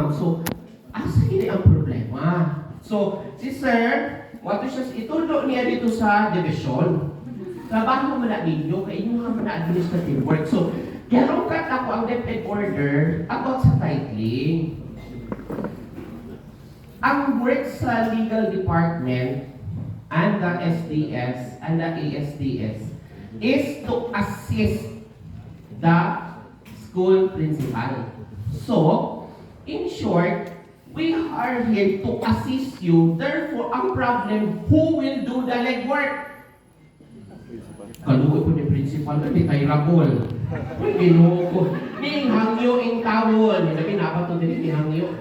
ma'am. So, asa gini ang problema? So, si sir, wato siya itulo niya dito sa division. Trabaho man na ninyo, kay inyo nga man na administrative work. So, kaya kat ako ang DepEd order about sa titling. Ang work sa legal department and the SDS and the ASDS is to assist the school principal. So, in short, we are here to assist you. Therefore, ang problem, who will do the legwork? Kaluoy po ni principal, hindi tayo rabol. Uy, ginuo ko. Ning hangyo ing tawon. May nabi napato din ni hangyo.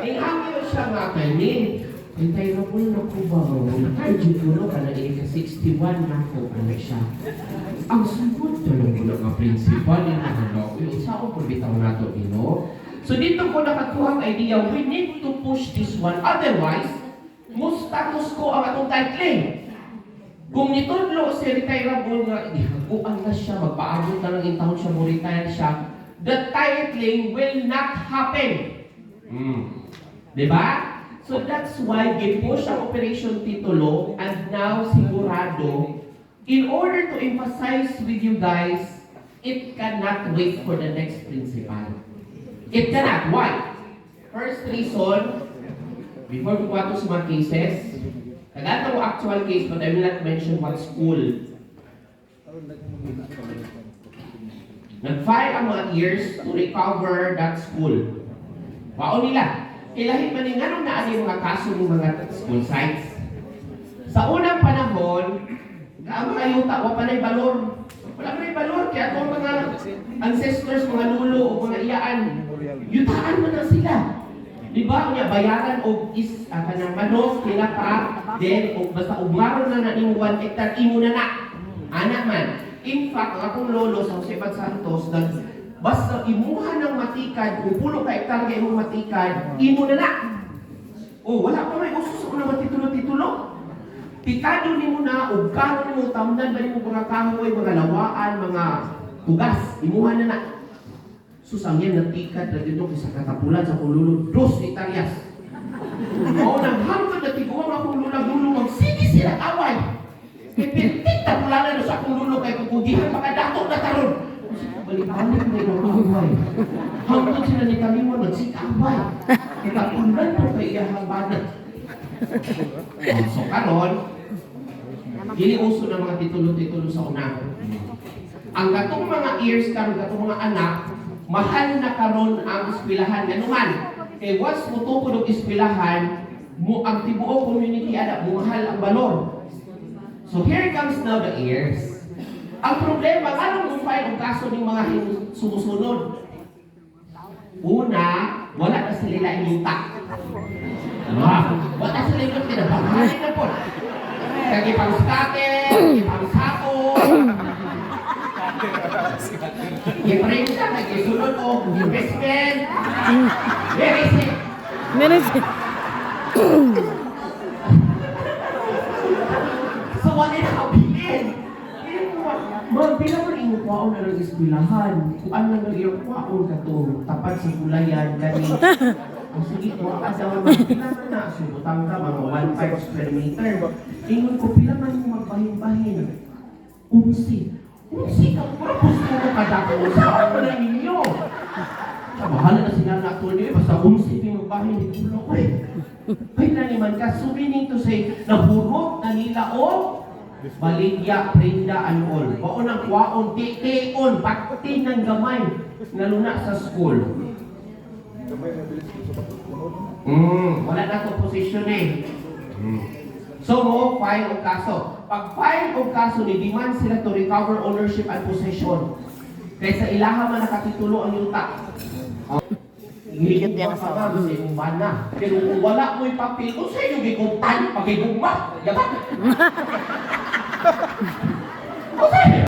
Ning hangyo siya nga kay ni. Hintay rabol na ko ba? Ay, dito ka na ka 61 na ko. Ano siya? Ang sagot tulong ko na nga principal. Isa ko po bitaw na to, So dito ko nakakuha ang idea, we need to push this one. Otherwise, mo status ko ang atong titling. Kung nitudlo si retireable nga, ihaguan na siya, magpaabot na lang intahon siya, mo-retire siya, the titling will not happen. Diba? So that's why gipush ang Operation Titulo, and now sigurado, in order to emphasize with you guys, it cannot wait for the next principal. It cannot. Why? First reason, before we go to sa mga cases, kagata ko actual case, but I will not mention what school. Nag-file ang mga years to recover that school. Wao nila. Ilahin man yung anong naan yung mga kaso ng mga school sites. Sa unang panahon, ang mga yuta, wala pa na balor. Wala pa na balor, kaya itong mga ancestors, mga lulo, o mga iyaan, yutaan mo na sila. Di ba? Kanya bayaran o kanang manos, tinapa, then o basta umaron na na yung 1 hectare, imo na na. Anak man. In fact, ang akong lolo sa Jose Pad Santos, basta imuha ng matikad, kung 10 ka hektar ka imong matikad, imo na na. O, wala pa may usos ko na matitulo-titulo. Pikado ni mo na, o karon ni mo, tamdan ba ni mo mga kahoy, mga lawaan, mga tugas, imuha na na. Susangyan na tikat na dito sa katapulan sa kululong 2 hektaryas. Oo, naghangad na tiguang akong lulang-lulong, sige sila away. Ipintik na pula na sa akong lulong kay kukugihan, makadato na taron. Balik-balik na yung away. Hanggang sila ni kami mo, nagsik-away. Ikapulan po kay iyahang banat. So, karon, giniuso ng mga titulo-titulo sa una. Ang gatong mga ears karon, gatong mga anak, mahal na karon ang eskwelahan anuman. Kay once mo tukod og eskwelahan, mo ang tibuok community ada mahal ang balor. So here comes now the ears. Ang problema, anong mo-file ang kaso ng mga sumusunod? Una, wala na sila inyuta. Wala sila inyuta, kinabanghalin na po. Kaya ipang skater, ipang sako, i-bring siya, nag-isulod o, best friend. Very sick. So, wala na kabilin. Bilang mo rin yung kwaon na ng eskwelahan. Kung ano na yung kwaon ka to, tapat sa kulayan, gani. Ang sige, tuwa ka daw naman, pila man na, subutang ka, mga 1.5 square meter. Ingon ko, pila man yung magbahin-bahin. Unsi ka, propose ko na kadako sa ako na ninyo. Sa bahala na sila na ito niyo, basta unsi pinagbahin ni Tulo ko eh. Ay na naman ka, so meaning to say, nahurot na nila o baligya, prenda, and all. Baon ang kwaon, titeon, pati ng gamay na luna sa school. Wala na ito posisyon eh. So mo, file o kaso. Pag file o kaso, ni-demand sila to recover ownership and possession. Kaysa ilaha man nakatitulo ang yuta. Higit yan sa imong bana. Pero kung wala mo'y papel, kung sa iyo gigumtan, pagigugma, yaman.